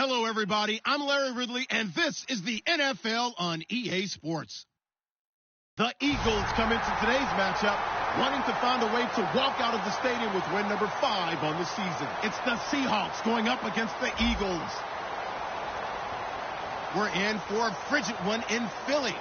Hello, everybody. I'm Larry Ridley, and this is the NFL on EA Sports. The Eagles come into today's matchup wanting to find a way to walk out of the stadium with win number 5 on the season. It's the Seahawks going up against the Eagles. We're in for a frigid one in Philly.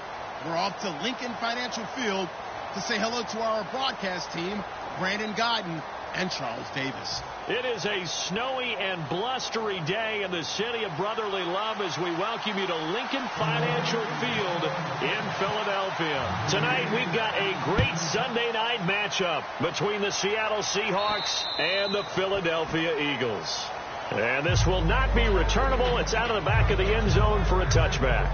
We're off to Lincoln Financial Field to say hello to our broadcast team, Brandon Godden and Charles Davis. It is a snowy and blustery day in the city of brotherly love as we welcome you to Lincoln Financial Field in Philadelphia. Tonight we've got a great Sunday night matchup between the Seattle Seahawks and the Philadelphia Eagles. And this will not be returnable. It's out of the back of the end zone for a touchback.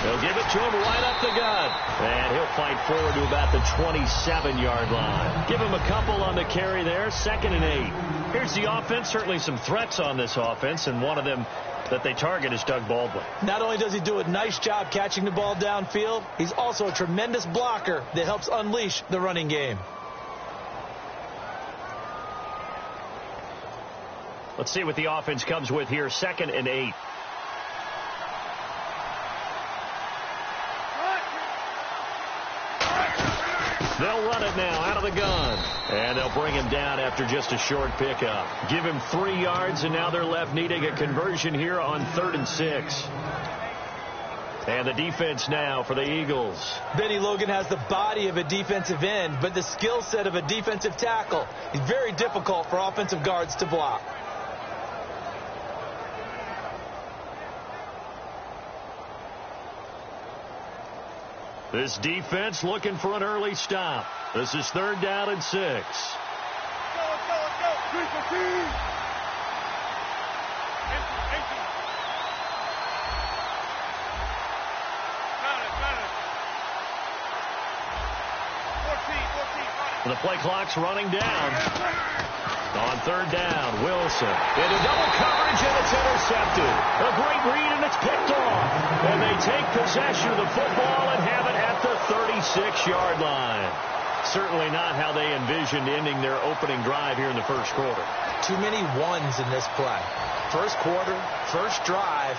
They'll give it to him right up the gut. And he'll fight forward to about the 27-yard line. Give him a couple on the carry there. 2nd and 8. Here's the offense. Certainly some threats on this offense, and one of them that they target is Doug Baldwin. Not only does he do a nice job catching the ball downfield, he's also a tremendous blocker that helps unleash the running game. Let's see what the offense comes with here. 2nd and 8. They'll run it now out of the gun. And they'll bring him down after just a short pickup. Give him 3 yards, and now they're left needing a conversion here on 3rd and 6. And the defense now for the Eagles. Benny Logan has the body of a defensive end, but the skill set of a defensive tackle. It's very difficult for offensive guards to block. This defense looking for an early stop. This is 3rd down and 6. Let's go. 3 for 2. The play clock's running down. On 3rd down, Wilson into double coverage, and it's intercepted. A great read, and it's picked off. And they take possession of the football and have it at the 36-yard line. Certainly not how they envisioned ending their opening drive here in the first quarter. Too many ones in this play. First quarter, first drive,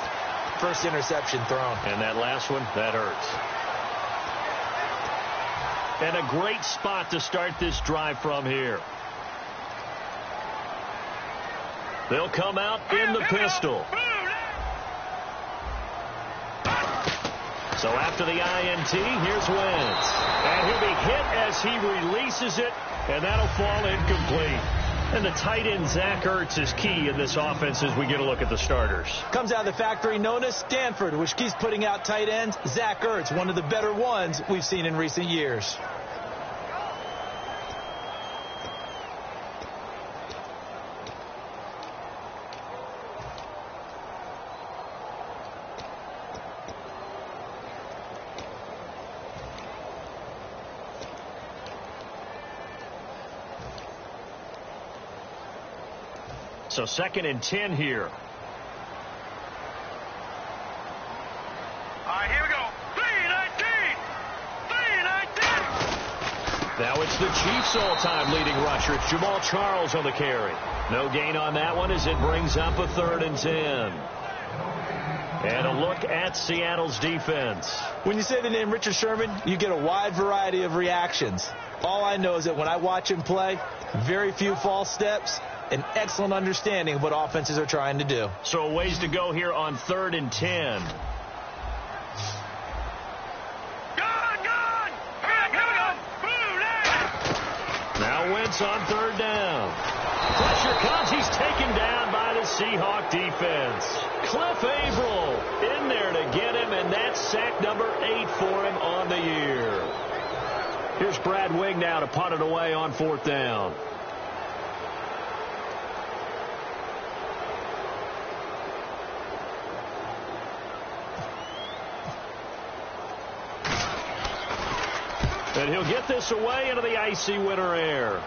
first interception thrown. And that last one, that hurts. And a great spot to start this drive from here. They'll come out in the pistol. So after the INT, here's Wentz. And he'll be hit as he releases it, and that'll fall incomplete. And the tight end, Zach Ertz, is key in this offense as we get a look at the starters. Comes out of the factory known as Stanford, which keeps putting out tight ends. Zach Ertz, one of the better ones we've seen in recent years. So 2nd and 10 here. All right, here we go. 3-19. Now it's the Chiefs' all-time leading rusher. It's Jamal Charles on the carry. No gain on that one as it brings up a 3rd and 10. And a look at Seattle's defense. When you say the name Richard Sherman, you get a wide variety of reactions. All I know is that when I watch him play, very few false steps, an excellent understanding of what offenses are trying to do. So a ways to go here on 3rd and 10. Now Wentz on 3rd down. Pressure comes. He's taken down by the the Seahawk defense. Cliff Averill in there to get him, and that's sack number 8 for him on the year. Here's Brad Wing now to punt it away on 4th down. And he'll get this away into the icy winter air.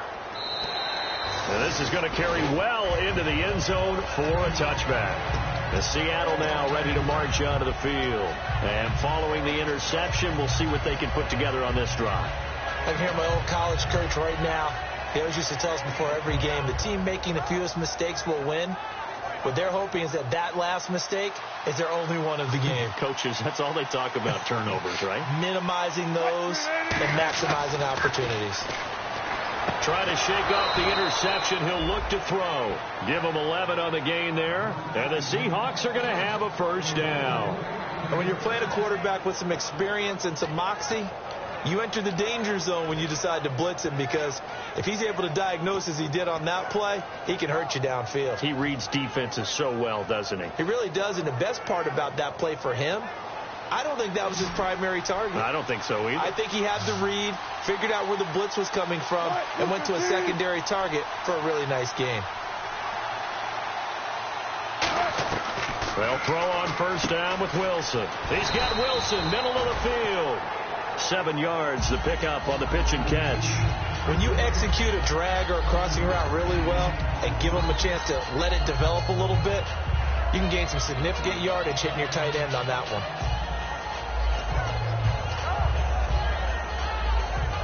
And this is going to carry well into the end zone for a touchback. The Seattle now ready to march onto the field. And following the interception, we'll see what they can put together on this drive. I can hear my old college coach right now. He always used to tell us before every game, the team making the fewest mistakes will win. What they're hoping is that that last mistake is their only one of the game. Coaches, that's all they talk about, turnovers, right? Minimizing those and maximizing opportunities. Try to shake off the interception. He'll look to throw. Give him 11 on the gain there. And the Seahawks are going to have a first down. And when you're playing a quarterback with some experience and some moxie, you enter the danger zone when you decide to blitz him, because if he's able to diagnose as he did on that play, he can hurt you downfield. He reads defenses so well, doesn't he? He really does, and the best part about that play for him, I don't think that was his primary target. I don't think so either. I think he had the read, figured out where the blitz was coming from, and went to a secondary target for a really nice game. They'll throw on first down with Wilson. He's got Wilson, middle of the field. 7 yards, the pickup on the pitch and catch. When you execute a drag or a crossing route really well and give them a chance to let it develop a little bit, you can gain some significant yardage hitting your tight end on that one.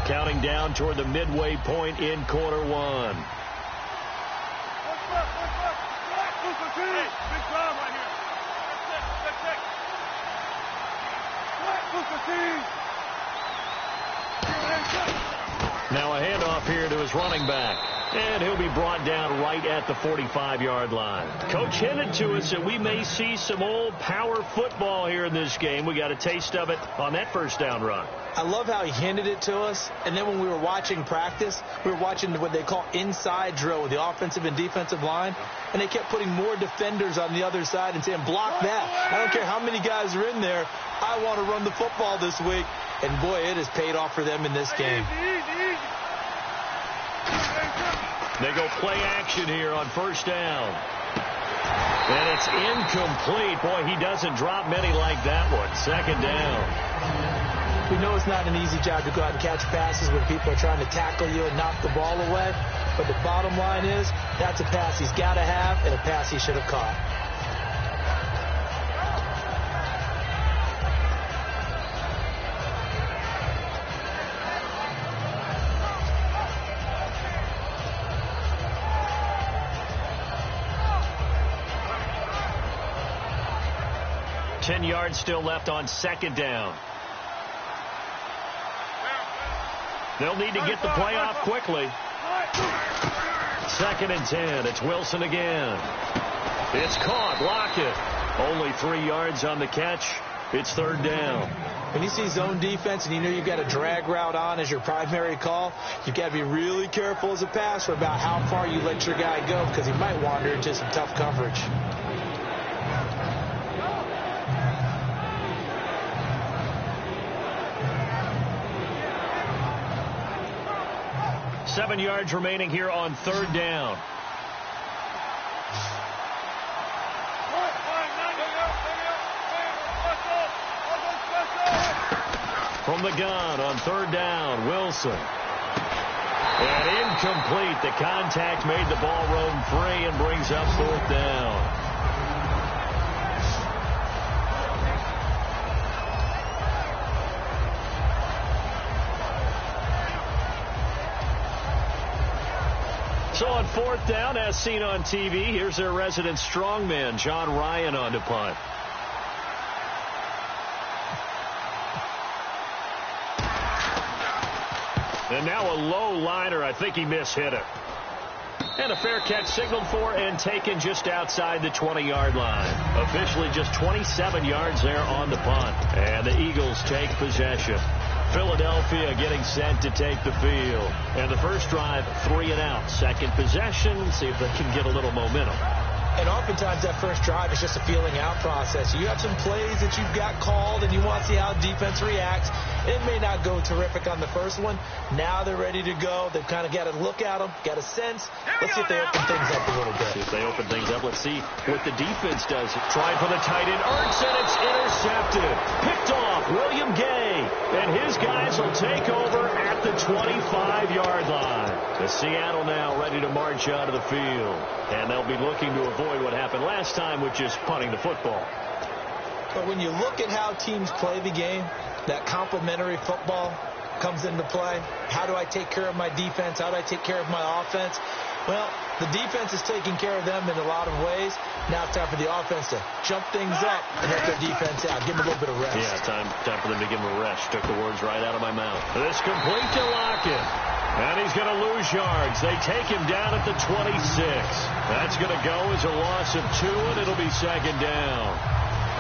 Counting down toward the midway point in quarter 1. Now a handoff here to his running back. And he'll be brought down right at the 45-yard line. Coach hinted to us that we may see some old power football here in this game. We got a taste of it on that first down run. I love how he hinted it to us. And then when we were watching practice, we were watching what they call inside drill with the offensive and defensive line. And they kept putting more defenders on the other side and saying, block that. I don't care how many guys are in there. I want to run the football this week. And, boy, it has paid off for them in this game. They go play action here on first down. And it's incomplete. Boy, he doesn't drop many like that one. Second down. We know it's not an easy job to go out and catch passes when people are trying to tackle you and knock the ball away. But the bottom line is, that's a pass he's got to have and a pass he should have caught. Ten yards still left on second down. They'll need to get the play off quickly. Second and 10. It's Wilson again. It's caught. Lockett. Only 3 yards on the catch. It's third down. When you see zone defense and you know you've got a drag route on as your primary call, you've got to be really careful as a passer about how far you let your guy go, because he might wander into some tough coverage. Seven yards remaining here on third down. From the gun on third down, Wilson. And incomplete. The contact made the ball roam free and brings up fourth down. So on fourth down, as seen on TV, here's their resident strongman, John Ryan, on to punt. And now a low liner. I think he mishit it. And a fair catch signaled for and taken just outside the 20-yard line. Officially just 27 yards there on the punt. And the Eagles take possession. Philadelphia getting set to take the field. And the first drive, 3 and out. Second possession, see if they can get a little momentum. And oftentimes that first drive is just a feeling out process. You have some plays that you've got called and you want to see how defense reacts. It may not go terrific on the first one. Now they're ready to go. They've kind of got to look at them, got a sense. Let's see if they open things up a little bit. See if they open things up. Let's see what the defense does. Trying for the tight end. Ertz, and it's intercepted. Picked off William Gay. And his guys will take over at the 25-yard line. The Seattle now ready to march out of the field. And they'll be looking to avoid what happened last time, which is punting the football. But when you look at how teams play the game, that complementary football comes into play. How do I take care of my defense? How do I take care of my offense? Well, the defense is taking care of them in a lot of ways. Now it's time for the offense to jump things up and help their defense out. Give them a little bit of rest. Yeah, time for them to give them a rest. Took the words right out of my mouth. This complete to Lockett. And he's going to lose yards. They take him down at the 26. That's going to go as a loss of 2, and it'll be second down.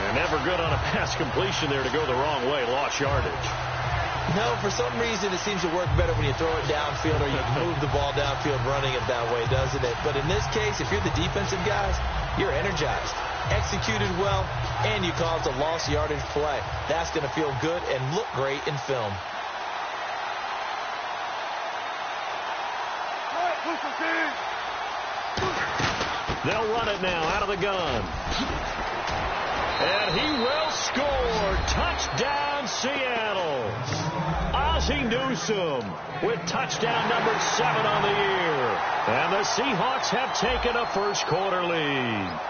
And never good on a pass completion there to go the wrong way. Lost yardage. No, for some reason it seems to work better when you throw it downfield or you move the ball downfield running it that way, doesn't it? But in this case, if you're the defensive guys, you're energized, executed well, and you caused a lost yardage play. That's going to feel good and look great in film. They'll run it now out of the gun. And he will score. Touchdown, Seattle. Ozzie Newsome with touchdown number 7 on the year. And the Seahawks have taken a first-quarter lead.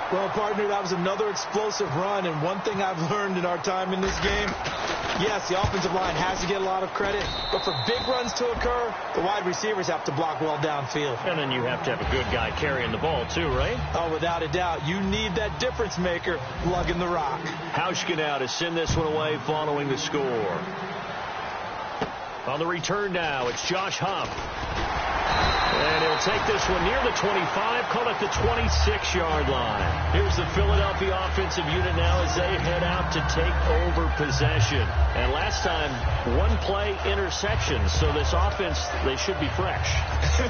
Well, partner, that was another explosive run. And one thing I've learned in our time in this game, yes, the offensive line has to get a lot of credit. But for big runs to occur, the wide receivers have to block well downfield. And then you have to have a good guy carrying the ball, too, right? Oh, without a doubt. You need that difference maker lugging the rock. Hauschka now to send this one away following the score. On the return now, it's Josh Huff. And he'll take this one near the 25, call it the 26-yard line. Here's the Philadelphia offensive unit now as they head out to take over possession. And last time, one play interception, so this offense, they should be fresh.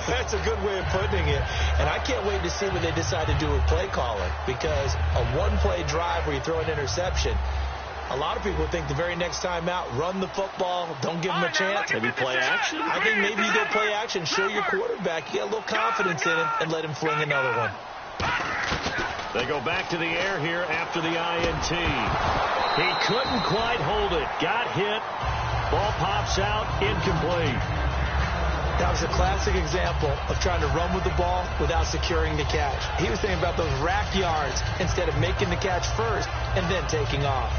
That's a good way of putting it. And I can't wait to see what they decide to do with play calling, because a one-play drive where you throw an interception, a lot of people think the very next time out, run the football, don't give them a chance. Maybe play action? I think maybe you go play action, show your quarterback, you get a little confidence in him, and let him fling another one. They go back to the air here after the INT. He couldn't quite hold it. Got hit. Ball pops out, incomplete. That was a classic example of trying to run with the ball without securing the catch. He was thinking about those rack yards instead of making the catch first and then taking off.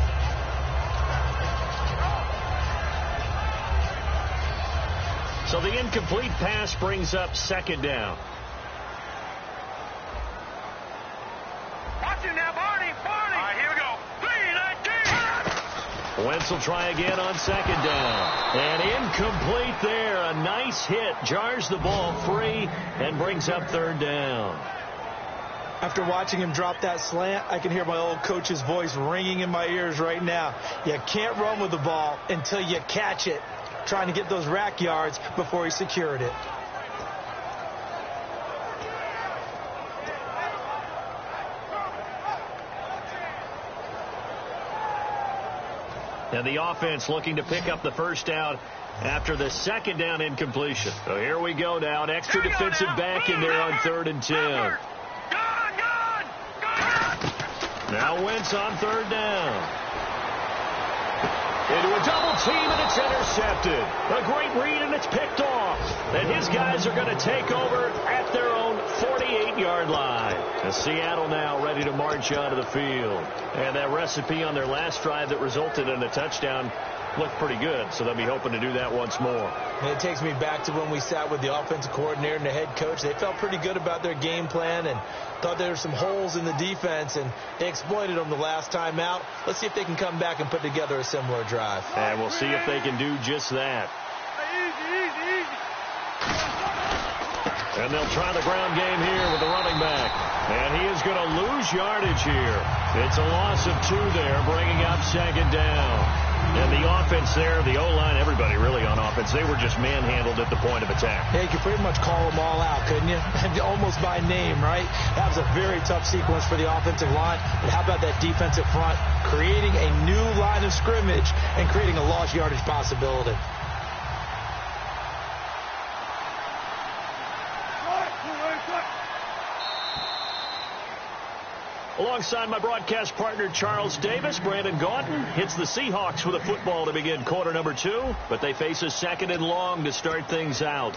So the incomplete pass brings up second down. Watch it now, Barney. All right, here we go. 3-19. Wentz will try again on second down. And incomplete there. A nice hit. Jars the ball free and brings up third down. After watching him drop that slant, I can hear my old coach's voice ringing in my ears right now. You can't run with the ball until you catch it. Trying to get those rack yards before he secured it. And the offense looking to pick up the first down after the second down incompletion. So here we go now. An extra defensive back in there on 3rd and 10. Now Wentz on third down. Into a double team, and it's intercepted. A great read, and it's picked off. And his guys are going to take over at their own 48-yard line. And Seattle now ready to march out of the field. And that recipe on their last drive that resulted in a touchdown looked pretty good, so they'll be hoping to do that once more. And it takes me back to when we sat with the offensive coordinator and the head coach. They felt pretty good about their game plan and thought there were some holes in the defense, and they exploited them the last time out. Let's see if they can come back and put together a similar drive. And we'll see if they can do just that. Easy. And they'll try the ground game here with the running back. And he is going to lose yardage here. It's a loss of 2 there, bringing up second down. And the offense there, the O-line, everybody really on offense, they were just manhandled at the point of attack. Yeah, you could pretty much call them all out, couldn't you? Almost by name, right? That was a very tough sequence for the offensive line. But how about that defensive front creating a new line of scrimmage and creating a lost yardage possibility? Alongside my broadcast partner, Charles Davis, Brandon Gaudin hits the Seahawks with a football to begin quarter number 2, but they face a second and long to start things out.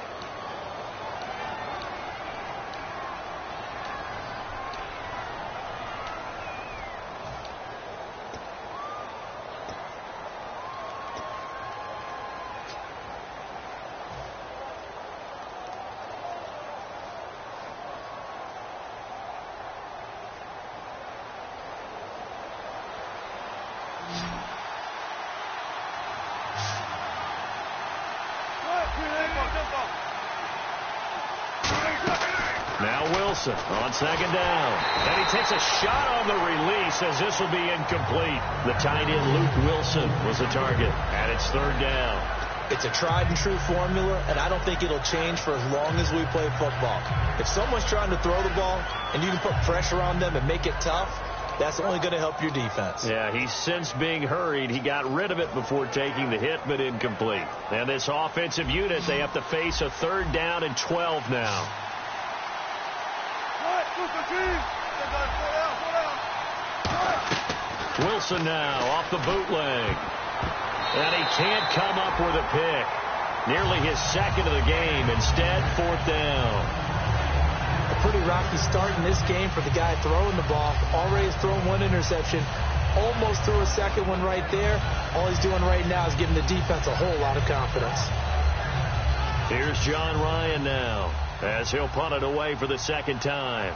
Now Wilson on second down. And he takes a shot on the release as this will be incomplete. The tight end Luke Wilson was the target. And it's third down. It's a tried and true formula, and I don't think it'll change for as long as we play football. If someone's trying to throw the ball and you can put pressure on them and make it tough, that's only going to help your defense. Yeah, he's since being hurried. He got rid of it before taking the hit, but incomplete. And this offensive unit, they have to face a third down and 12 now. Wilson now off the bootleg. And he can't come up with a pick. Nearly his second of the game. Instead, fourth down. A pretty rocky start in this game for the guy throwing the ball. Already has thrown one interception. Almost threw a second one right there. All he's doing right now is giving the defense a whole lot of confidence. Here's John Ryan now as he'll punt it away for the second time.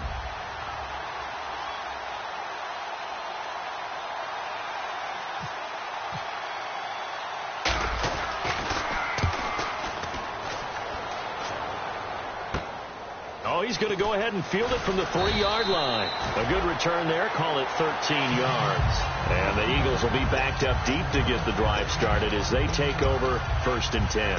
He's going to go ahead and field it from the 3-yard line. A good return there. Call it 13 yards. And the Eagles will be backed up deep to get the drive started as they take over 1st and 10.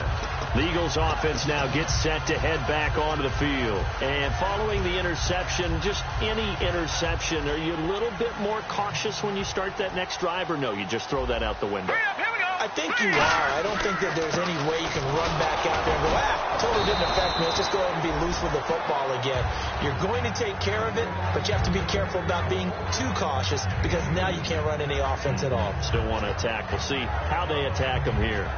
The Eagles offense now gets set to head back onto the field. And following the interception, just any interception, are you a little bit more cautious when you start that next drive, or no, you just throw that out the window? I think you are. I don't think that there's any way you can run back out there and go, totally didn't affect me. Let's just go ahead and be loose with the football again. You're going to take care of it, but you have to be careful about being too cautious because now you can't run any offense at all. Still want to attack. We'll see how they attack them here.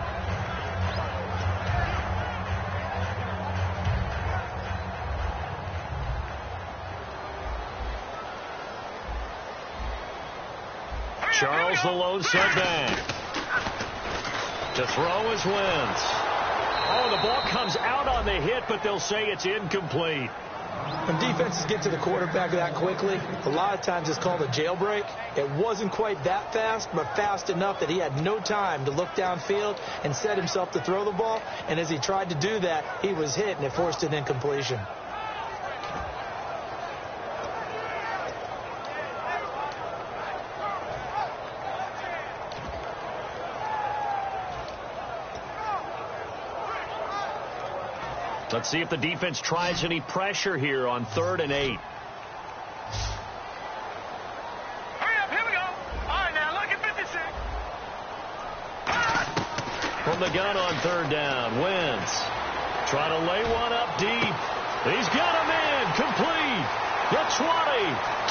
Charles the lone setback. To throw is Wentz. Oh, the ball comes out on the hit, but they'll say it's incomplete. When defenses get to the quarterback that quickly, a lot of times it's called a jailbreak. It wasn't quite that fast, but fast enough that he had no time to look downfield and set himself to throw the ball. And as he tried to do that, he was hit, and it forced an incompletion. Let's see if the defense tries any pressure here on 3rd and 8. Hurry up, here we go. All right, now look at 56. From the gun on 3rd down, Wentz trying to lay one up deep. He's got him in, complete. The 20,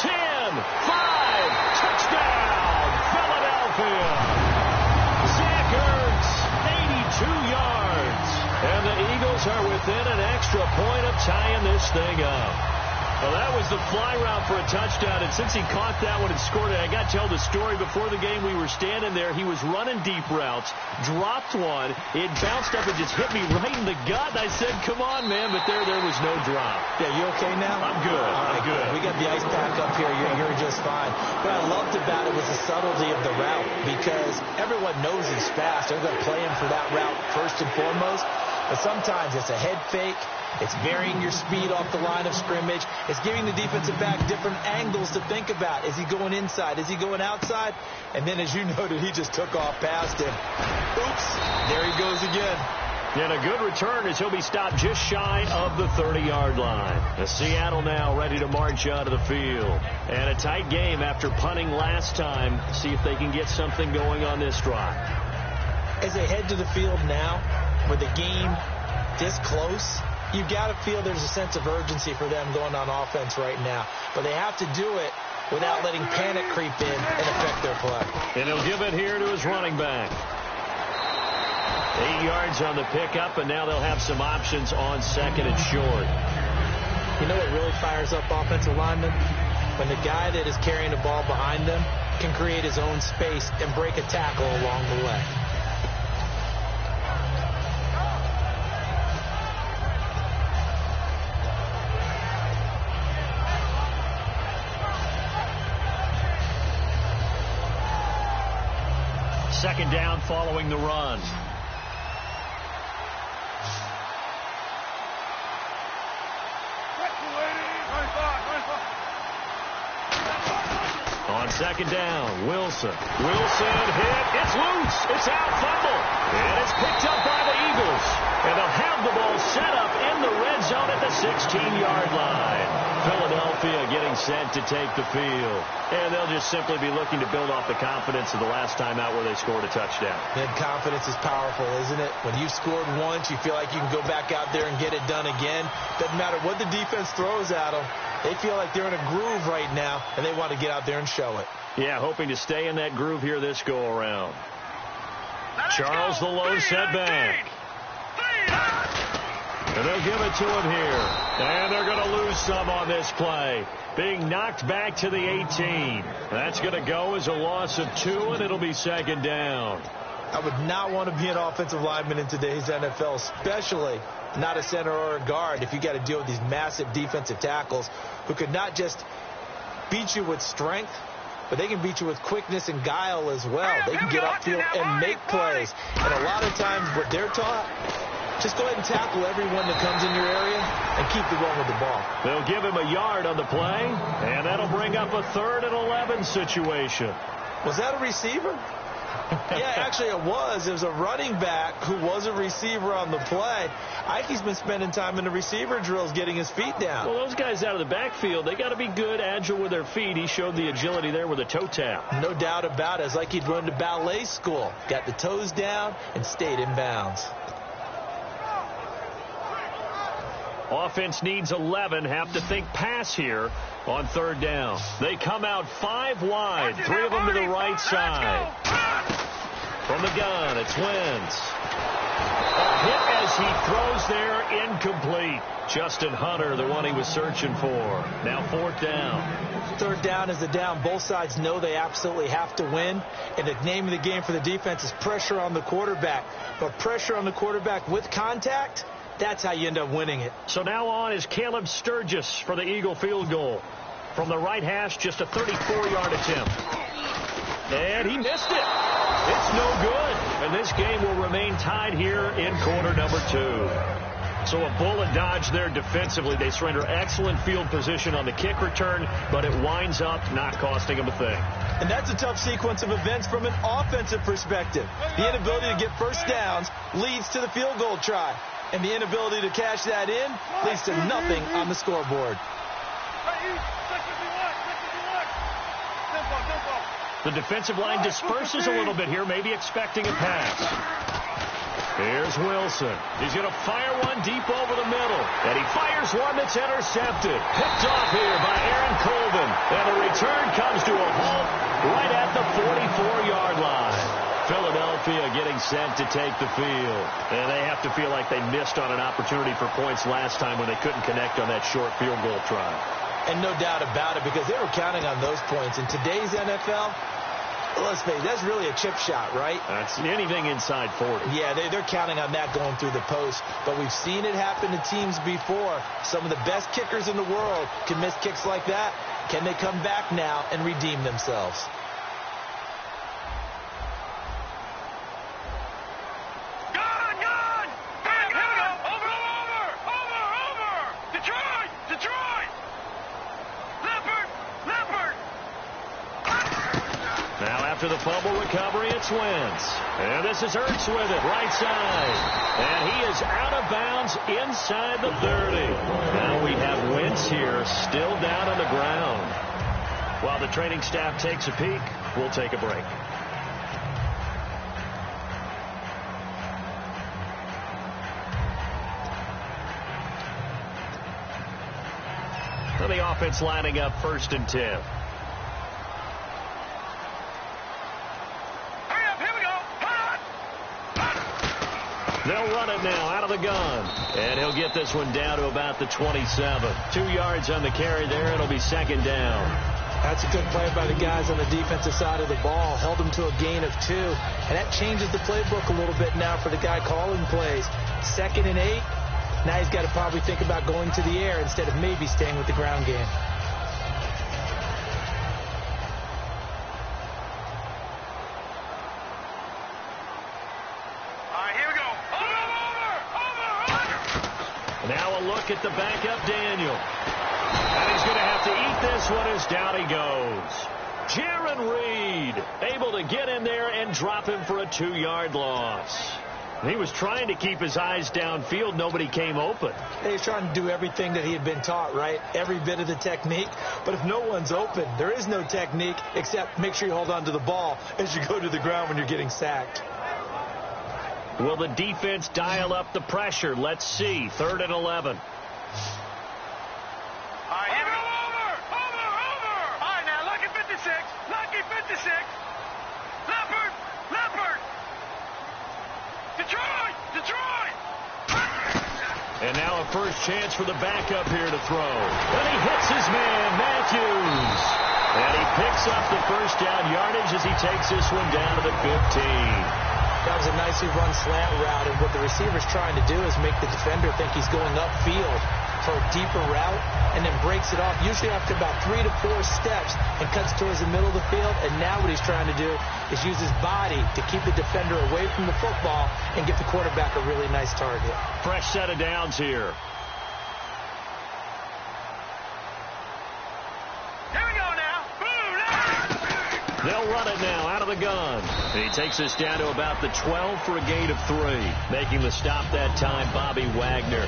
10, 5, touchdown, Philadelphia. Zach Ertz, 82 yards. And the Eagles are within an extra point of tying this thing up. Well, that was the fly route for a touchdown, and since he caught that one and scored it, I got to tell the story. Before the game, we were standing there. He was running deep routes, dropped one. It bounced up and just hit me right in the gut. I said, come on, man, but there was no drop. Yeah, you okay now? I'm good. I'm good. We got the ice pack up here. You're just fine. What I loved about it was the subtlety of the route because everyone knows he's fast. They're going to play him for that route first and foremost. But sometimes it's a head fake. It's varying your speed off the line of scrimmage. It's giving the defensive back different angles to think about. Is he going inside? Is he going outside? And then, as you noted, he just took off past him. Oops, there he goes again. And a good return as he'll be stopped just shy of the 30-yard line. The Seattle now ready to march out of the field. And a tight game after punting last time. See if they can get something going on this drive. As they head to the field now, with the game this close, you've got to feel there's a sense of urgency for them going on offense right now. But they have to do it without letting panic creep in and affect their play. And he'll give it here to his running back. 8 yards on the pickup, and now they'll have some options on second and short. You know what really fires up offensive linemen? When the guy that is carrying the ball behind them can create his own space and break a tackle along the way. Second down following the run. On second down, Wilson. Wilson hit. It's loose. It's out, fumble. And it's picked up by the Eagles. And they'll have the ball set up in the red zone at the 16-yard line. Philadelphia getting set to take the field. And they'll just simply be looking to build off the confidence of the last time out where they scored a touchdown. And confidence is powerful, isn't it? When you've scored once, you feel like you can go back out there and get it done again. Doesn't matter what the defense throws at them. They feel like they're in a groove right now, and they want to get out there and show it. Yeah, hoping to stay in that groove here this go-around. Charles the low setback. And they'll give it to him here. And they're going to lose some on this play. Being knocked back to the 18. That's going to go as a loss of 2, and it'll be second down. I would not want to be an offensive lineman in today's NFL, especially not a center or a guard, if you got to deal with these massive defensive tackles who could not just beat you with strength, but they can beat you with quickness and guile as well. They can get upfield and make plays. And a lot of times what they're taught, just go ahead and tackle everyone that comes in your area and keep the run with the ball. They'll give him a yard on the play, and that'll bring up a 3rd and 11 situation. Was that a receiver? Yeah, actually it was. It was a running back who was a receiver on the play. Ike's been spending time in the receiver drills getting his feet down. Well, those guys out of the backfield, they got to be good, agile with their feet. He showed the agility there with a toe tap. No doubt about it. It's like he'd run to ballet school. Got the toes down and stayed in bounds. Offense needs 11. Have to think pass here on 3rd down. They come out 5 wide. 3 of them to the right side. From the gun, it's Wentz. A hit as he throws there, incomplete. Justin Hunter, the one he was searching for. Now 4th down. 3rd down is the down. Both sides know they absolutely have to win. And the name of the game for the defense is pressure on the quarterback. But pressure on the quarterback with contact, that's how you end up winning it. So now on is Caleb Sturgis for the Eagle field goal. From the right hash, just a 34-yard attempt. And he missed it. It's no good. And this game will remain tied here in quarter number 2. So a bullet dodge there defensively. They surrender excellent field position on the kick return, but it winds up not costing them a thing. And that's a tough sequence of events from an offensive perspective. The inability to get first downs leads to the field goal try. And the inability to cash that in leads to nothing on the scoreboard. The defensive line disperses a little bit here, maybe expecting a pass. Here's Wilson. He's going to fire one deep over the middle. And he fires one that's intercepted. Picked off here by Aaron Colvin. And the return comes to a halt right at the 44-yard line. Philadelphia getting set to take the field. And they have to feel like they missed on an opportunity for points last time when they couldn't connect on that short field goal try. And no doubt about it, because they were counting on those points. In today's NFL, let's face it, that's really a chip shot, right? That's anything inside 40. Yeah, they're counting on that going through the post. But we've seen it happen to teams before. Some of the best kickers in the world can miss kicks like that. Can they come back now and redeem themselves? Gone! Here we go! Detroit! Detroit! Leopard! Leopard! Now after the fumble recovery, it's Wentz. And this is Ertz with it, right side. And he is out of bounds inside the 30. Now we have Wentz here, still down on the ground. While the training staff takes a peek, we'll take a break. The offense lining up 1st and 10. Hurry up, here we go. They'll run it now out of the gun. And he'll get this one down to about the 27. 2 yards on the carry there. It'll be 2nd down. That's a good play by the guys on the defensive side of the ball. Held them to a gain of 2. And that changes the playbook a little bit now for the guy calling plays. 2nd and 8. Now he's got to probably think about going to the air instead of maybe staying with the ground game. All right, here we go. Over! Now a look at the backup, Daniel. And he's going to have to eat this one as down he goes. Jaron Reed able to get in there and drop him for a 2-yard loss. He was trying to keep his eyes downfield. Nobody came open. He's trying to do everything that he had been taught, right? Every bit of the technique. But if no one's open, there is no technique except make sure you hold on to the ball as you go to the ground when you're getting sacked. Will the defense dial up the pressure? Let's see. 3rd and 11. All right, here we go. Over! All right, now, lucky 56. Lucky 56. Leopard! Leopard! Detroit! Detroit! And now a first chance for the backup here to throw. And he hits his man, Matthews. And he picks up the first down yardage as he takes this one down to the 15. That was a nicely run slant route, and what the receiver's trying to do is make the defender think he's going upfield for a deeper route, and then breaks it off, usually after about 3 to 4 steps, and cuts towards the middle of the field. And now what he's trying to do is use his body to keep the defender away from the football and get the quarterback a really nice target. Fresh set of downs here. Here we go now. Boom! They'll run it now out of the gun. And he takes us down to about the 12 for a gain of 3. Making the stop that time, Bobby Wagner.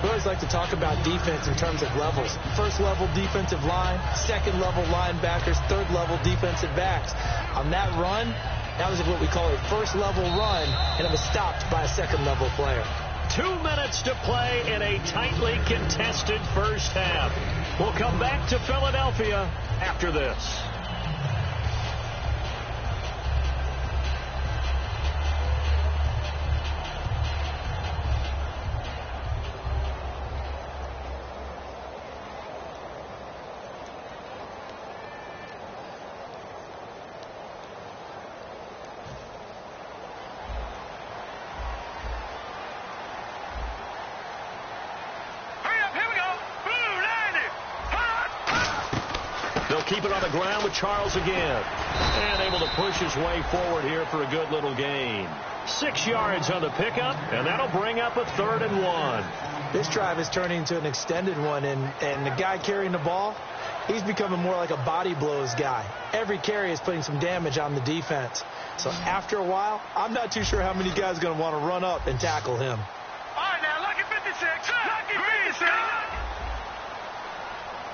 We always like to talk about defense in terms of levels. 1st level defensive line, 2nd level linebackers, 3rd level defensive backs. On that run, that was what we call a 1st level run, and it was stopped by a 2nd level player. 2 minutes to play in a tightly contested first half. We'll come back to Philadelphia after this. Keep it on the ground with Charles again. And able to push his way forward here for a good little gain. 6 yards on the pickup, and that'll bring up a 3rd and 1. This drive is turning into an extended one, and the guy carrying the ball, he's becoming more like a body blows guy. Every carry is putting some damage on the defense. So after a while, I'm not too sure how many guys are going to want to run up and tackle him. All right, now, lucky 56. Lucky 56.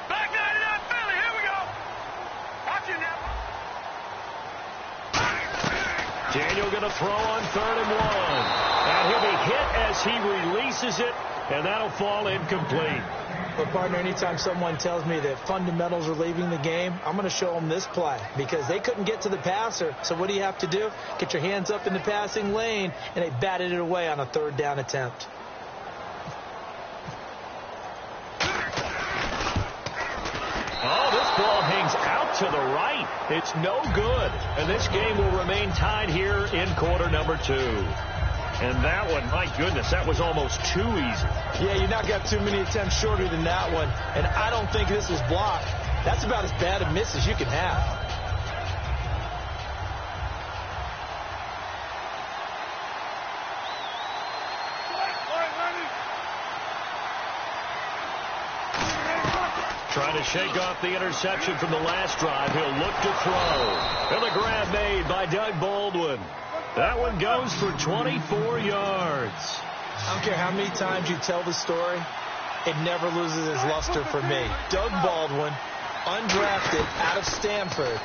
Back 99 Philly. Here we go. Watch it now. Daniel going to throw on 3rd and 1. And he'll be hit as he releases it, and that'll fall incomplete. But, partner, anytime someone tells me that fundamentals are leaving the game, I'm going to show them this play because they couldn't get to the passer. So what do you have to do? Get your hands up in the passing lane, and they batted it away on a 3rd down attempt. Oh, this ball hangs out to the right. It's no good. And this game will remain tied here in quarter number 2. And that one, my goodness, that was almost too easy. Yeah, you not got too many attempts shorter than that one. And I don't think this was blocked. That's about as bad a miss as you can have. Trying to shake off the interception from the last drive. He'll look to throw. And the grab made by Doug Baldwin. That one goes for 24 yards. I don't care how many times you tell the story, it never loses its luster for me. Doug Baldwin, undrafted out of Stanford,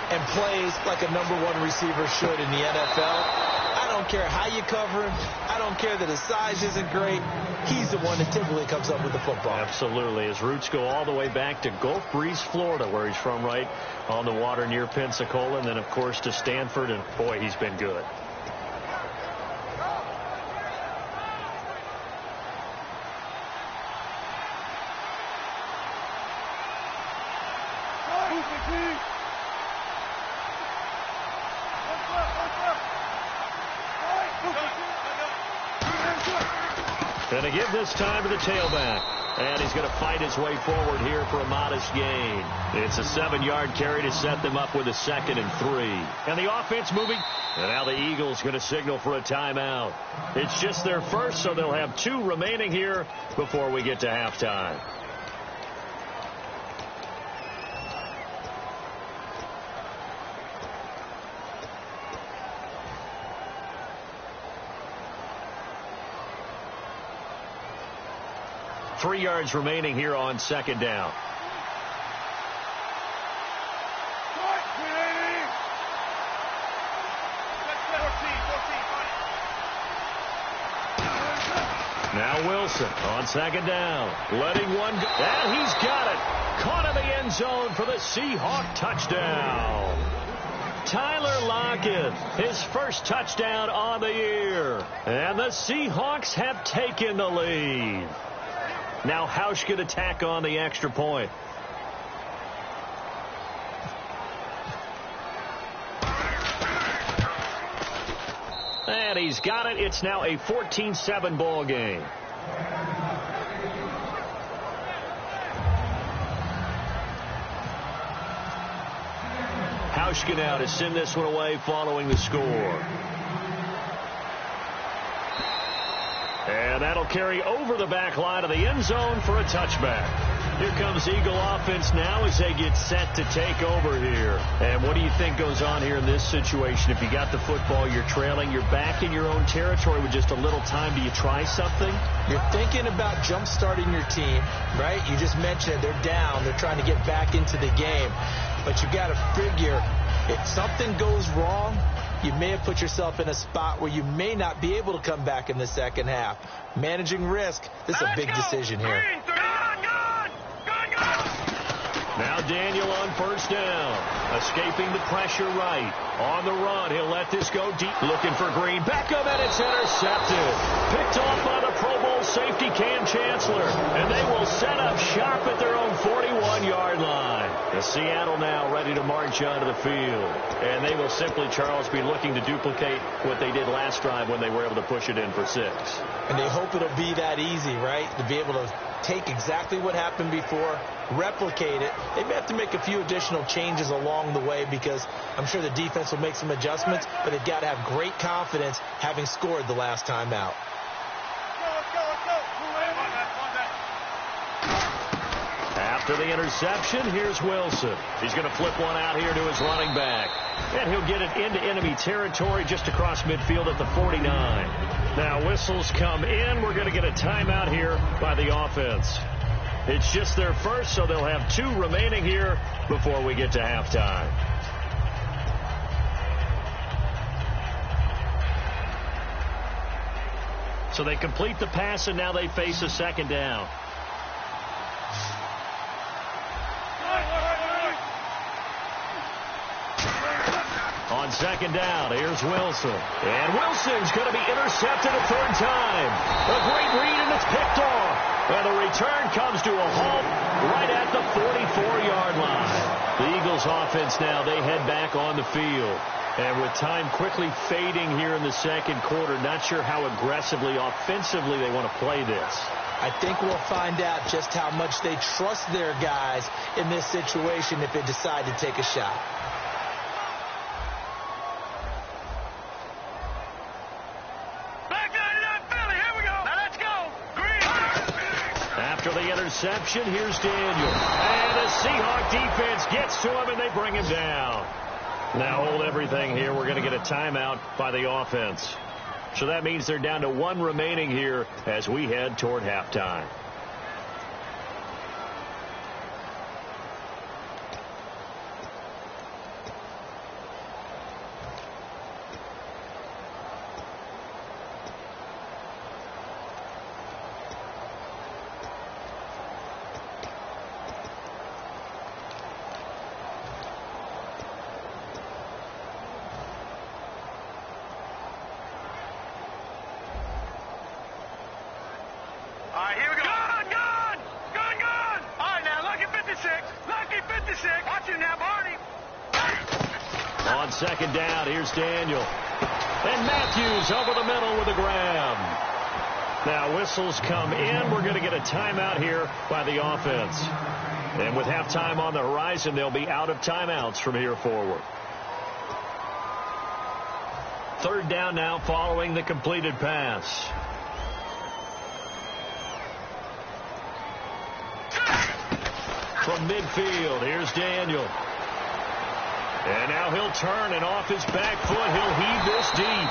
and plays like a #1 receiver should in the NFL. I don't care how you cover him. I don't care that his size isn't great. He's the one that typically comes up with the football. Absolutely. His roots go all the way back to Gulf Breeze, Florida, where he's from, right on the water near Pensacola, and then, of course, to Stanford, and, boy, he's been good. Going to give this time to the tailback. And he's going to fight his way forward here for a modest gain. It's a 7-yard carry to set them up with a 2nd and 3. And the offense moving. And now the Eagles going to signal for a timeout. It's just their first, so they'll have 2 remaining here before we get to halftime. Three yards remaining here on 2nd down. Now Wilson on 2nd down. Letting one go. And he's got it. Caught in the end zone for the Seahawk touchdown. Tyler Lockett, his first touchdown on the year. And the Seahawks have taken the lead. Now Hausch could attack on the extra point. And he's got it. It's now a 14-7 ball game. Hausch now to send this one away following the score. And that'll carry over the back line of the end zone for a touchback. Here comes Eagle offense now as they get set to take over here. And what do you think goes on here in this situation? If you got the football, you're trailing, you're back in your own territory with just a little time. Do you try something? You're thinking about jump-starting your team, right? You just mentioned it. They're down. They're trying to get back into the game. But you got to figure if something goes wrong, you may have put yourself in a spot where you may not be able to come back in the second half. Managing risk, this is a big decision here. Now Daniel on 1st down. Escaping the pressure right. On the run, he'll let this go deep. Looking for Green. Beckham, and it's intercepted. Picked off by the Pro Bowl safety Cam Chancellor. And they will set up shop at their own 41-yard line. The Seattle now ready to march onto the field. And they will simply, Charles, be looking to duplicate what they did last drive when they were able to push it in for 6. And they hope it'll be that easy, right? To be able to take exactly what happened before, replicate it. They may have to make a few additional changes along the way because I'm sure the defense will make some adjustments, but they've got to have great confidence having scored the last time out. After the interception, here's Wilson. He's going to flip one out here to his running back. And he'll get it into enemy territory just across midfield at the 49. Now whistles come in. We're going to get a timeout here by the offense. It's just their first, so they'll have 2 remaining here before we get to halftime. So they complete the pass, and now they face a 2nd down. On 2nd down, here's Wilson. And Wilson's going to be intercepted a 3rd time. A great read, and it's picked off. And the return comes to a halt right at the 44-yard line. The Eagles offense now, they head back on the field. And with time quickly fading here in the 2nd quarter, not sure how aggressively, offensively they want to play this. I think we'll find out just how much they trust their guys in this situation if they decide to take a shot. reception. Here's Daniel. And the Seahawk defense gets to him, and they bring him down. Now hold everything here. We're going to get a timeout by the offense. So that means they're down to 1 remaining here as we head toward halftime. On second down, here's Daniel. And Matthews over the middle with a grab. Now whistles come in. We're going to get a timeout here by the offense. And with halftime on the horizon, they'll be out of timeouts from here forward. Third down now following the completed pass. From midfield, here's Daniel. And now he'll turn, and off his back foot, he'll heave this deep.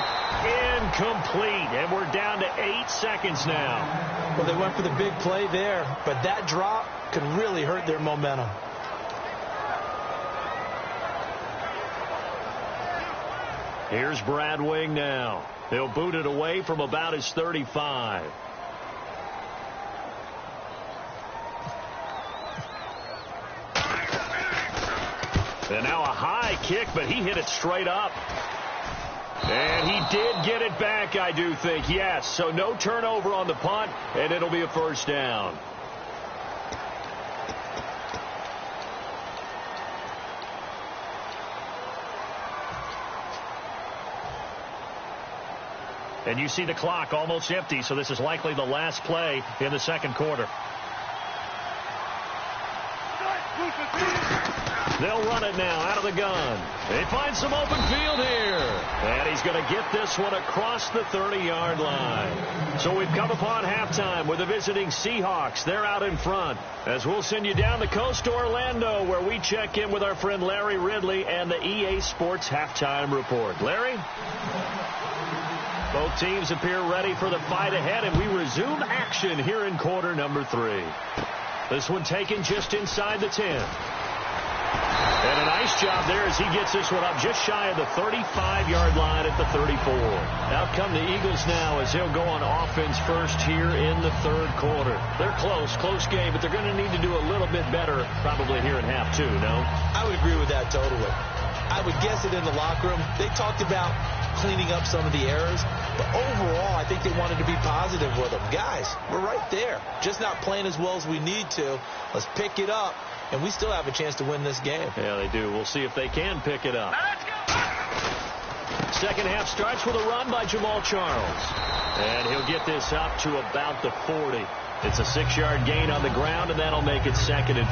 Incomplete, and we're down to 8 seconds now. Well, they went for the big play there, but that drop could really hurt their momentum. Here's Brad Wing now. He'll boot it away from about his 35. And now a high kick, but he hit it straight up. And he did get it back, I do think. Yes, so no turnover on the punt, and it'll be a first down. And you see the clock almost empty, so this is likely the last play in the second quarter. They'll run it now out of the gun. They find some open field here. And he's going to get this one across the 30-yard line. So we've come upon halftime with the visiting Seahawks. They're out in front. As we'll send you down the coast to Orlando, where we check in with our friend Larry Ridley and the EA Sports Halftime Report. Larry? Both teams appear ready for the fight ahead, and we resume action here in quarter number 3. This one taken just inside the 10. And a nice job there as he gets this one up just shy of the 35-yard line at the 34. Out come the Eagles now as they'll go on offense first here in the third quarter. They're close game, but they're going to need to do a little bit better probably here in half 2, no? I would agree with that totally. I would guess it in the locker room. They talked about cleaning up some of the errors, but overall, I think they wanted to be positive with them. Guys, we're right there. Just not playing as well as we need to. Let's pick it up. And we still have a chance to win this game. Yeah, they do. We'll see if they can pick it up. Second half starts with a run by Jamal Charles. And he'll get this up to about the 40. It's a 6-yard gain on the ground, and that'll make it 2nd and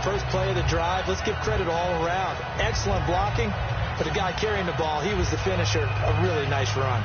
4. First play of the drive. Let's give credit all around. Excellent blocking. But the guy carrying the ball, he was the finisher. A really nice run.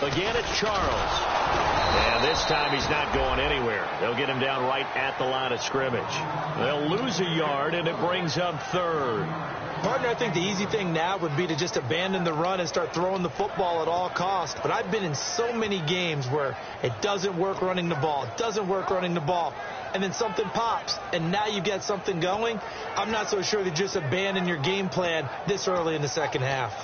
Again, it's Charles. And this time he's not going anywhere. They'll get him down right at the line of scrimmage. They'll lose a yard, and it brings up 3rd. Partner, I think the easy thing now would be to just abandon the run and start throwing the football at all costs. But I've been in so many games where it doesn't work running the ball. It doesn't work running the ball. And then something pops, and now you get something going. I'm not so sure to just abandon your game plan this early in the second half.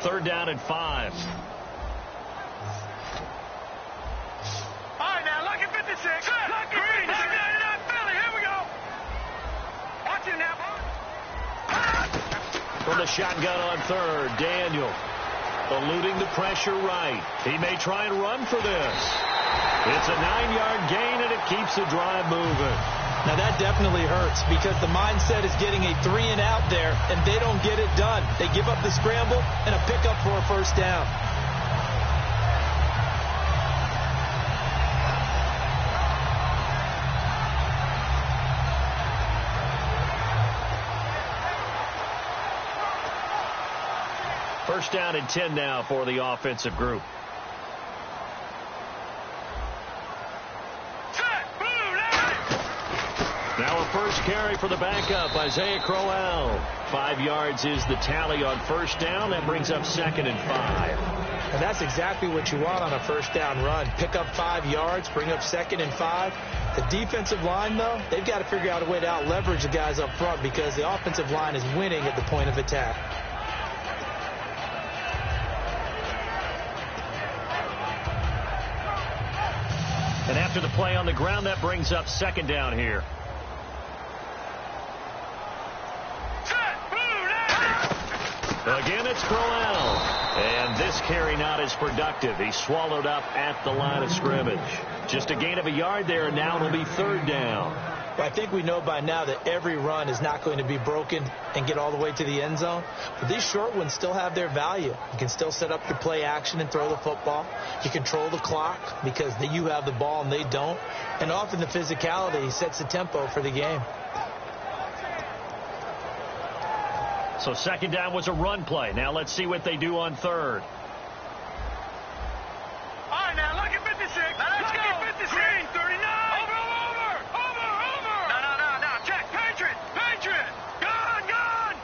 Third down and 5. All right, now, lucky 56. Lucky 56. Philly, here we go. Watch it now, boys. From the shotgun on 3rd, Daniel eluding the pressure right. He may try and run for this. It's a 9-yard gain, and it keeps the drive moving. Now, that definitely hurts because the mindset is getting a 3-and-out there, and they don't get it done. They give up the scramble and a pickup for a first down. First down and 10 now for the offensive group. Now a first carry for the backup, Isaiah Crowell. 5 yards is the tally on first down. That brings up 2nd and 5. And that's exactly what you want on a first down run. Pick up 5 yards, bring up 2nd and 5. The defensive line, though, they've got to figure out a way to out-leverage the guys up front because the offensive line is winning at the point of attack. And after the play on the ground, that brings up 2nd down here. Again, it's Crowell. And this carry not as productive. He's swallowed up at the line of scrimmage. Just a gain of a yard there, and now it'll be 3rd down. Well, I think we know by now that every run is not going to be broken and get all the way to the end zone. But these short ones still have their value. You can still set up your play action and throw the football. You control the clock because you have the ball and they don't. And often the physicality sets the tempo for the game. So 2nd down was a run play. Now let's see what they do on 3rd. All right, now look at 56. Let's go. 56. Green, 39. Over. No. Check. Patriot. Gun.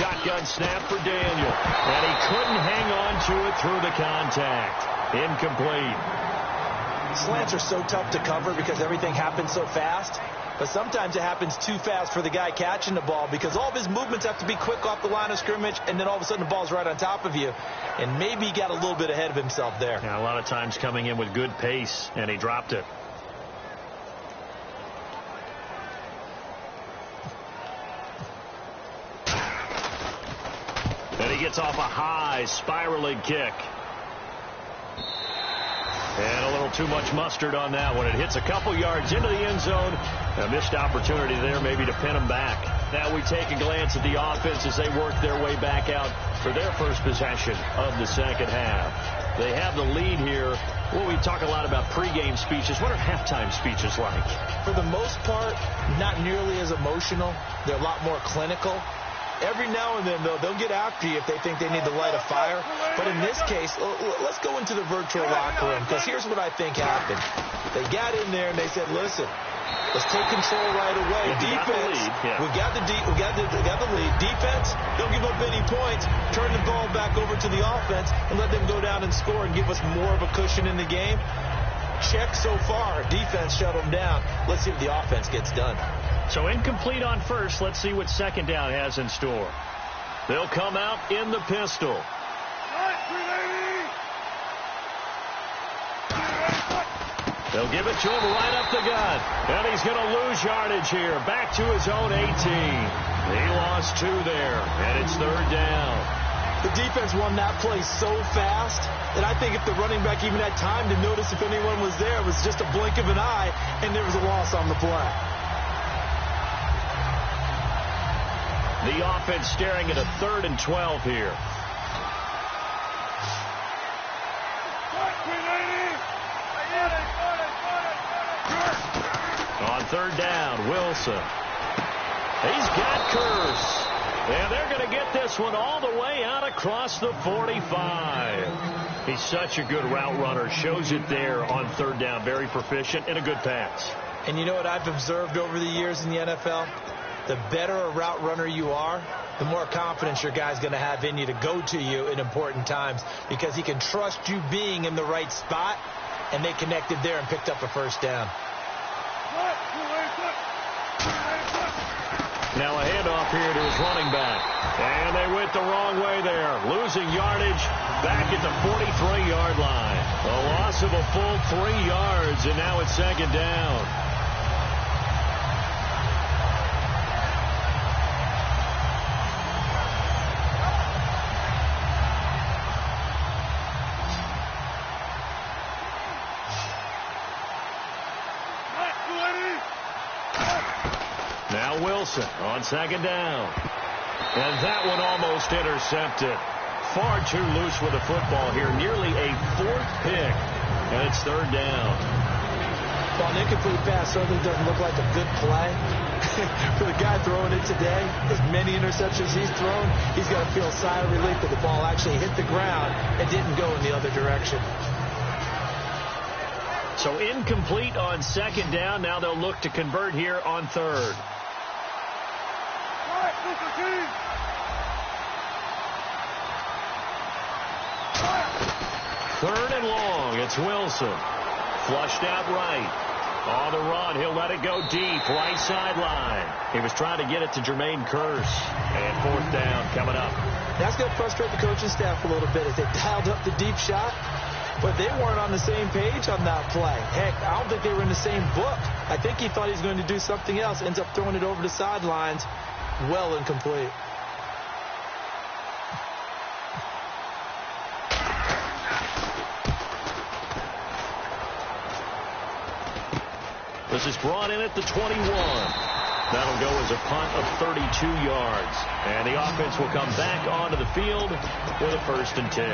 Shotgun snap for Daniel. And he couldn't hang on to it through the contact. Incomplete. Slants are so tough to cover because everything happens so fast. But sometimes it happens too fast for the guy catching the ball because all of his movements have to be quick off the line of scrimmage, and then all of a sudden the ball's right on top of you. And maybe he got a little bit ahead of himself there. Yeah, a lot of times coming in with good pace, and he dropped it. And he gets off a high spiraling kick. And a little too much mustard on that one. It hits a couple yards into the end zone. A missed opportunity there maybe to pin them back. Now we take a glance at the offense as they work their way back out for their first possession of the second half. They have the lead here. Well, we talk a lot about pregame speeches. What are halftime speeches like? For the most part, not nearly as emotional. They're a lot more clinical. Every now and then, though, they'll get after you if they think they need to light a fire. But in this case, let's go into the virtual locker room, because here's what I think happened. They got in there and they said, listen, let's take control right away. Defense, we got the lead. Defense, don't give up any points. Turn the ball back over to the offense and let them go down and score and give us more of a cushion in the game. Check so far. Defense shut them down. Let's see what the offense gets done. So incomplete on first. Let's see what 2nd down has in store. They'll come out in the pistol. They'll give it to him right up the gut. And he's going to lose yardage here. Back to his own 18. He lost 2 there. And it's 3rd down. The defense won that play so fast that I think if the running back even had time to notice if anyone was there, it was just a blink of an eye, and there was a loss on the play. The offense staring at a 3rd and 12 here. On 3rd down, Wilson. He's got Curse. And they're going to get this one all the way out across the 45. He's such a good route runner. Shows it there on 3rd down. Very proficient and a good pass. And you know what I've observed over the years in the NFL? The better a route runner you are, the more confidence your guy's going to have in you to go to you in important times because he can trust you being in the right spot, and they connected there and picked up a first down. Now a handoff here to his running back. And they went the wrong way there. Losing yardage back at the 43-yard line. A loss of a full 3 yards, and now it's 2nd down. Now Wilson on second down. And that one almost intercepted. Far too loose with the football here. Nearly a fourth pick. And it's third down. Well, an incomplete pass certainly doesn't look like a good play. For the guy throwing it today, as many interceptions he's thrown, he's got to feel a sigh of relief that the ball actually hit the ground and didn't go in the other direction. So incomplete on second down. Now they'll look to convert here on third. Third and long. It's Wilson. Flushed out right. On the run, he'll let it go deep, right sideline. He was trying to get it to Jermaine Kearse. And fourth down coming up. That's going to frustrate the coaching staff a little bit as they dialed up the deep shot. But they weren't on the same page on that play. Heck, I don't think they were in the same book. I think he thought he was going to do something else. Ends up throwing it over the sidelines. Well incomplete. This is brought in at the 21. That'll go as a punt of 32 yards. And the offense will come back onto the field with a 1st and 10.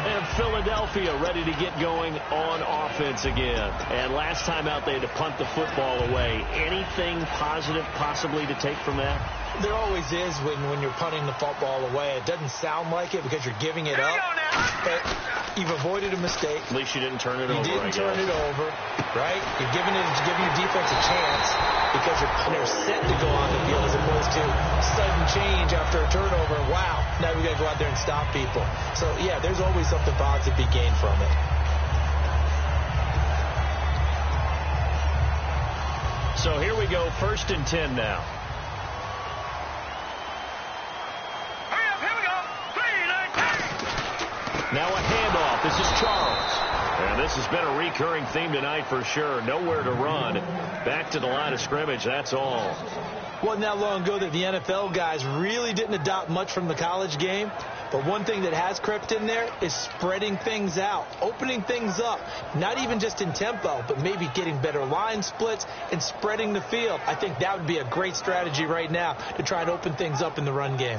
And Philadelphia ready to get going on offense again. And last time out, they had to punt the football away. Anything positive possibly to take from that? There always is when you're punting the football away. It doesn't sound like it because you're giving it up. But you've avoided a mistake. At least you didn't turn it over. You didn't turn it over, right? You're giving your defense a chance because they're set to go on the field as opposed to sudden change after a turnover. Wow, now we got to go out there and stop people. So, yeah, there's always something positive to be gained from it. So here we go, 1st and 10 now. Now a handoff. This is Charles. And this has been a recurring theme tonight for sure. Nowhere to run. Back to the line of scrimmage. That's all. Wasn't that long ago that the NFL guys really didn't adopt much from the college game. But one thing that has crept in there is spreading things out, opening things up, not even just in tempo, but maybe getting better line splits and spreading the field. I think that would be a great strategy right now to try and open things up in the run game.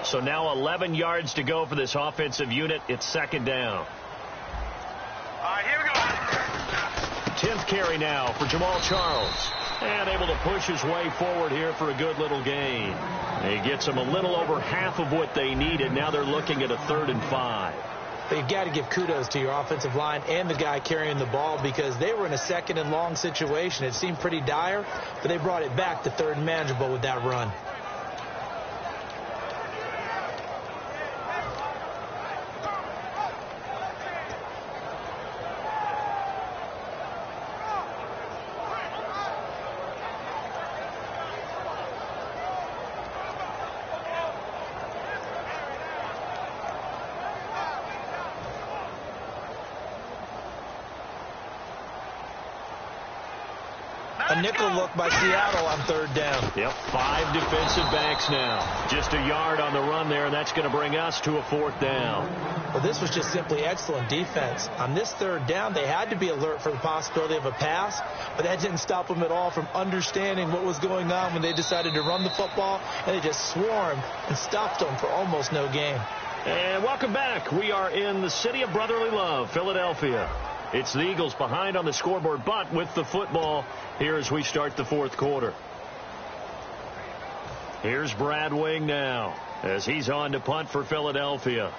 So now 11 yards to go for this offensive unit. It's 2nd down. All right, here we go. 10th carry now for Jamal Charles. And able to push his way forward here for a good little gain. He gets them a little over half of what they needed. Now they're looking at a 3rd and 5. But you've got to give kudos to your offensive line and the guy carrying the ball because they were in a 2nd and long situation. It seemed pretty dire, but they brought it back to 3rd and manageable with that run. A nickel look by Seattle on 3rd down. Yep, 5 defensive backs now. Just a yard on the run there, and that's going to bring us to a 4th down. Well, this was just simply excellent defense. On this 3rd down, they had to be alert for the possibility of a pass, but that didn't stop them at all from understanding what was going on when they decided to run the football, and they just swarmed and stopped them for almost no gain. And welcome back. We are in the city of brotherly love, Philadelphia. It's the Eagles behind on the scoreboard, but with the football here as we start the 4th quarter. Here's Brad Wing now as he's on to punt for Philadelphia.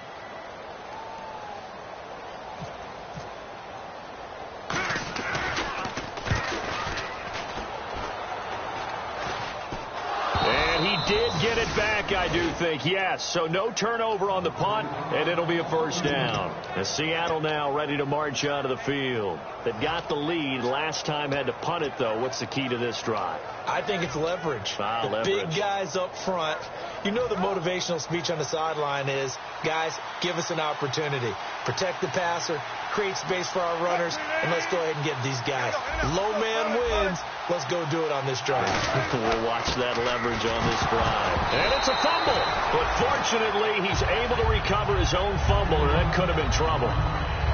And he did get it back, I do think. Yes, so no turnover on the punt, and it'll be a 1st down. As Seattle now ready to march out of the field. They got the lead. Last time had to punt it, though. What's the key to this drive? I think it's leverage. Leverage. Big guys up front. You know the motivational speech on the sideline is, guys, give us an opportunity. Protect the passer, create space for our runners, and let's go ahead and get these guys. Low man wins. Let's go do it on this drive. We'll watch that leverage on this drive. And it's a fumble. But fortunately, he's able to recover his own fumble, and that could have been trouble.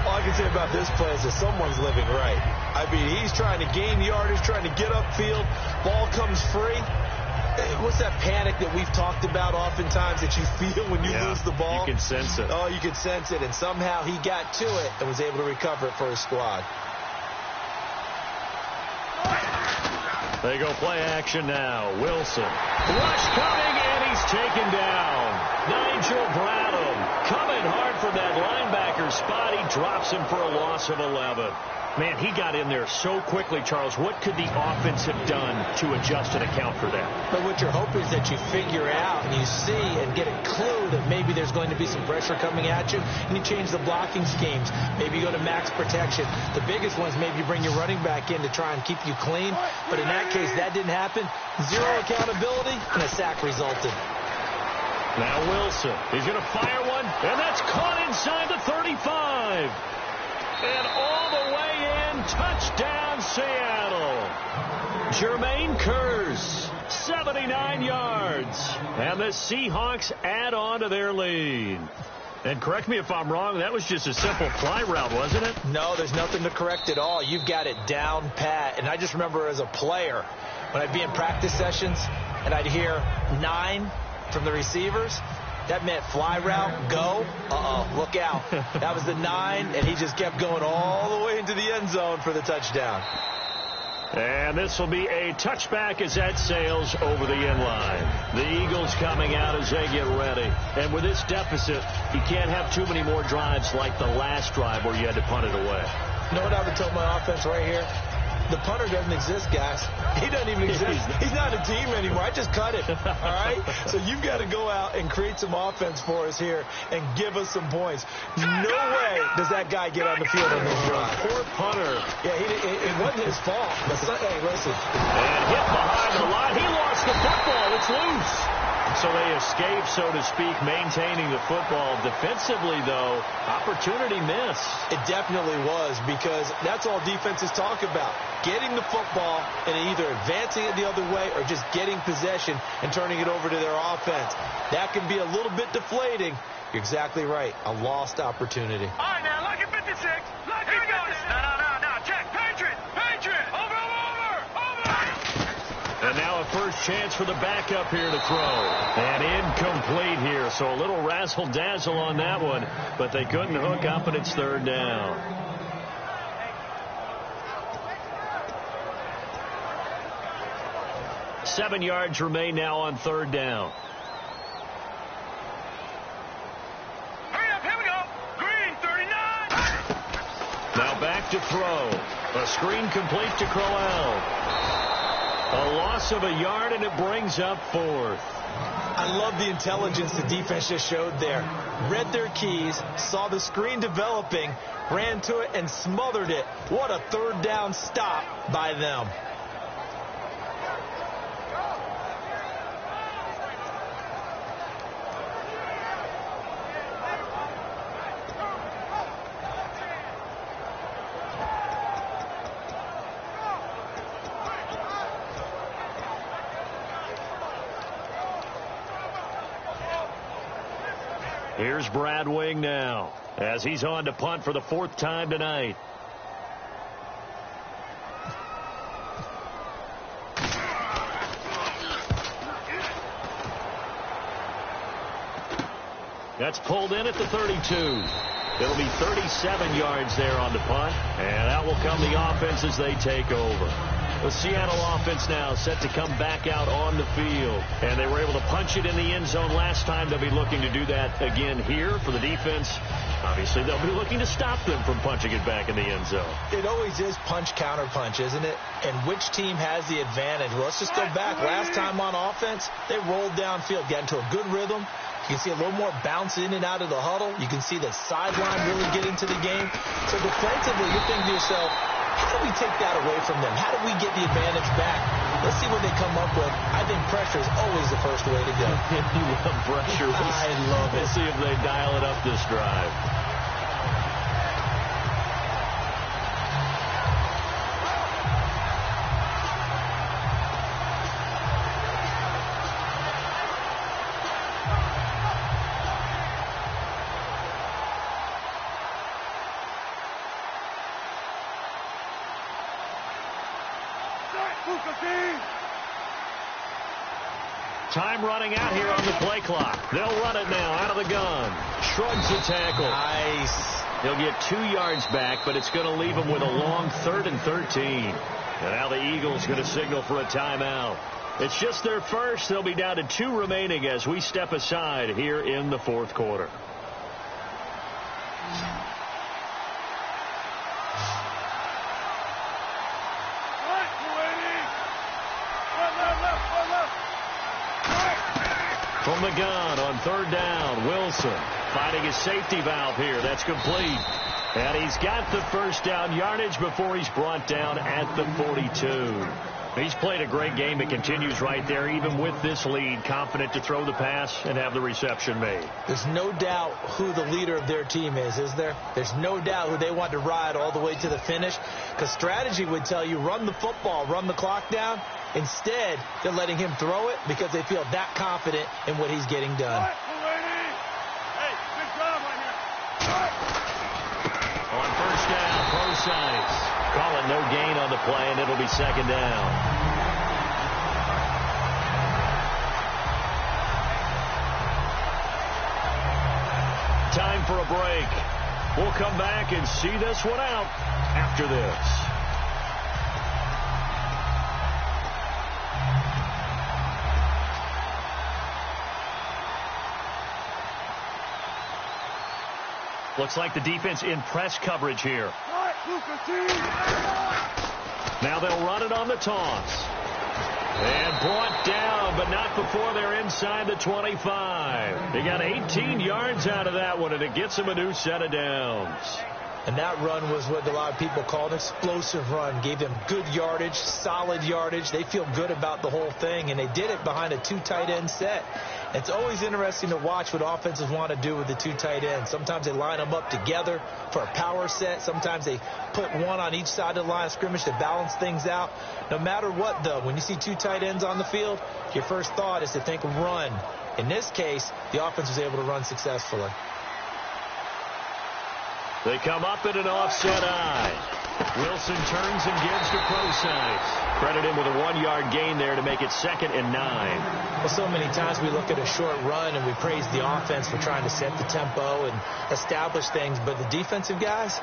All I can say about this play is that someone's living right. I mean, he's trying to gain yardage, trying to get upfield. Ball comes free. What's that panic that we've talked about oftentimes that you feel when you lose the ball? You can sense it. Oh, you can sense it. And somehow he got to it and was able to recover it for his squad. They go play action now. Wilson. Rush coming, and he's taken down. Nigel Bradham coming hard from that linebacker spot. He drops him for a loss of 11. Man, he got in there so quickly, Charles. What could the offense have done to adjust and account for that? But what you're hoping is that you figure out and you see and get a clue that maybe there's going to be some pressure coming at you, and you change the blocking schemes. Maybe you go to max protection. The biggest one is maybe you bring your running back in to try and keep you clean. But in that case, that didn't happen. Zero accountability, and a sack resulted. Now Wilson. He's going to fire one, and that's caught inside the 35. And all the way in, touchdown Seattle. Jermaine Kearse, 79 yards. And the Seahawks add on to their lead. And correct me if I'm wrong, that was just a simple fly route, wasn't it? No, there's nothing to correct at all. You've got it down pat. And I just remember as a player, when I'd be in practice sessions and I'd hear 9 from the receivers, that meant fly route, go. Look out. That was the 9, and he just kept going all the way into the end zone for the touchdown. And this will be a touchback as that sails over the end line. The Eagles coming out as they get ready. And with this deficit, you can't have too many more drives like the last drive where you had to punt it away. You know what I would tell my offense right here? The punter doesn't exist, guys. He doesn't even exist. He's not a team anymore. I just cut him, all right? So you've got to go out and create some offense for us here and give us some points. No way does that guy get on the field on this drive. Poor punter. Yeah, it wasn't his fault. But hey, listen. And hit behind the line. He lost the football. It's loose. So they escape, so to speak, maintaining the football. Defensively, though, opportunity missed. It definitely was, because that's all defenses talk about. Getting the football and either advancing it the other way or just getting possession and turning it over to their offense. That can be a little bit deflating. You're exactly right. A lost opportunity. All right, now, lucky 56. Lucky 56. No. Check. Patriot. Over. And now a first chance for the backup here to throw. And incomplete here. So a little razzle-dazzle on that one. But they couldn't hook up, and it's third down. Seven yards remain now on third down. Hurry up, here we go. Green, 39. Now back to throw. A screen complete to Crowell. A loss of a yard, and it brings up fourth. I love the intelligence the defense just showed there. Read their keys, saw the screen developing, ran to it, and smothered it. What a third down stop by them. Here's Brad Wing now as he's on to punt for the fourth time tonight. That's pulled in at the 32. It'll be 37 yards there on the punt, and that will come the offense as they take over. The Seattle offense now set to come back out on the field, and they were able to punch it in the end zone last time. They'll be looking to do that again here for the defense. Obviously, they'll be looking to stop them from punching it back in the end zone. It always is punch-counter-punch, isn't it? And which team has the advantage? Well, let's just go back. Last time on offense, they rolled downfield, got into a good rhythm. You can see a little more bounce in and out of the huddle. You can see the sideline really get into the game. So defensively, you're thinking to yourself, how do we take that away from them? How do we get the advantage back? Let's see what they come up with. I think pressure is always the first way to go. You love pressure. I love it. We'll see if they dial it up this drive. Time running out here on the play clock. They'll run it now out of the gun. Shrugs the tackle. Nice. He'll get 2 yards back, but it's going to leave him with a long 3rd and 13. And now the Eagles going to signal for a timeout. It's just their first. They'll be down to 2 remaining as we step aside here in the 4th quarter. From the gun on 3rd down, Wilson finding his safety valve here. That's complete. And he's got the first down yardage before he's brought down at the 42. He's played a great game. It continues right there, even with this lead, confident to throw the pass and have the reception made. There's no doubt who the leader of their team is there? There's no doubt who they want to ride all the way to the finish, because strategy would tell you run the football, run the clock down. Instead, they're letting him throw it because they feel that confident in what he's getting done. On first down, Procise. Call it no gain on the play, and it'll be 2nd down. Time for a break. We'll come back and see this one out after this. Looks like the defense in press coverage here. Now they'll run it on the toss. And brought down, but not before they're inside the 25. They got 18 yards out of that one, and it gets them a new set of downs. And that run was what a lot of people call an explosive run. Gave them good yardage, solid yardage. They feel good about the whole thing, and they did it behind a 2 tight end set. It's always interesting to watch what offenses want to do with the 2 tight ends. Sometimes they line them up together for a power set. Sometimes they put one on each side of the line of scrimmage to balance things out. No matter what, though, when you see 2 tight ends on the field, your first thought is to think run. In this case, the offense was able to run successfully. They come up at an offset eye. Wilson turns and gives to Procise. Credit him with a 1-yard gain there to make it 2nd and 9. Well, so many times we look at a short run and we praise the offense for trying to set the tempo and establish things. But the defensive guys,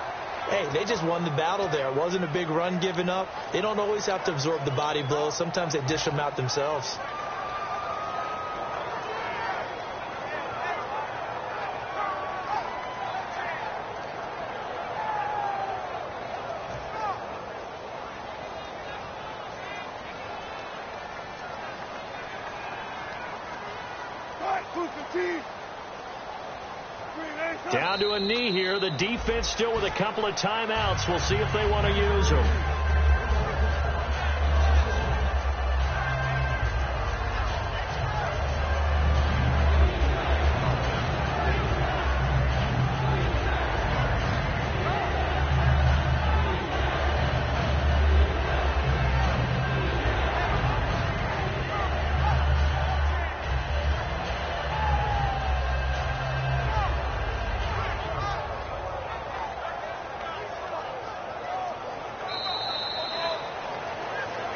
hey, they just won the battle there. It wasn't a big run given up. They don't always have to absorb the body blows. Sometimes they dish them out themselves. Down to a knee here. The defense still with a couple of timeouts. We'll see if they want to use them.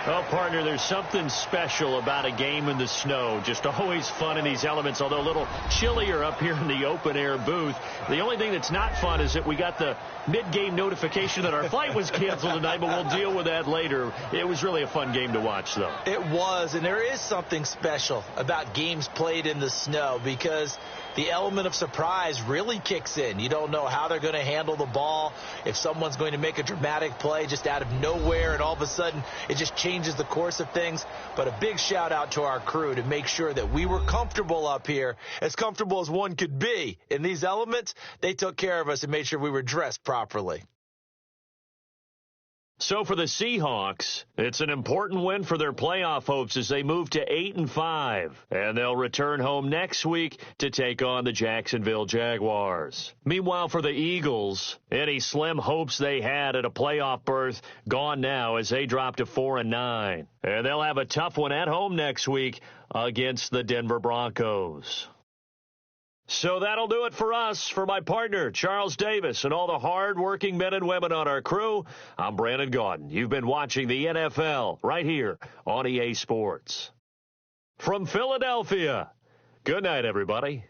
Well, partner, there's something special about a game in the snow. Just always fun in these elements, although a little chillier up here in the open-air booth. The only thing that's not fun is that we got the mid-game notification that our flight was canceled tonight, but we'll deal with that later. It was really a fun game to watch, though. It was, and there is something special about games played in the snow because the element of surprise really kicks in. You don't know how they're going to handle the ball, if someone's going to make a dramatic play just out of nowhere, and all of a sudden it just changes the course of things. But a big shout out to our crew to make sure that we were comfortable up here, as comfortable as one could be. In these elements, they took care of us and made sure we were dressed properly. So for the Seahawks, it's an important win for their playoff hopes as they move to 8-5. And they'll return home next week to take on the Jacksonville Jaguars. Meanwhile, for the Eagles, any slim hopes they had at a playoff berth gone now as they drop to 4-9. And they'll have a tough one at home next week against the Denver Broncos. So that'll do it for us. For my partner, Charles Davis, and all the hard-working men and women on our crew, I'm Brandon Gaudin. You've been watching the NFL right here on EA Sports. From Philadelphia, good night, everybody.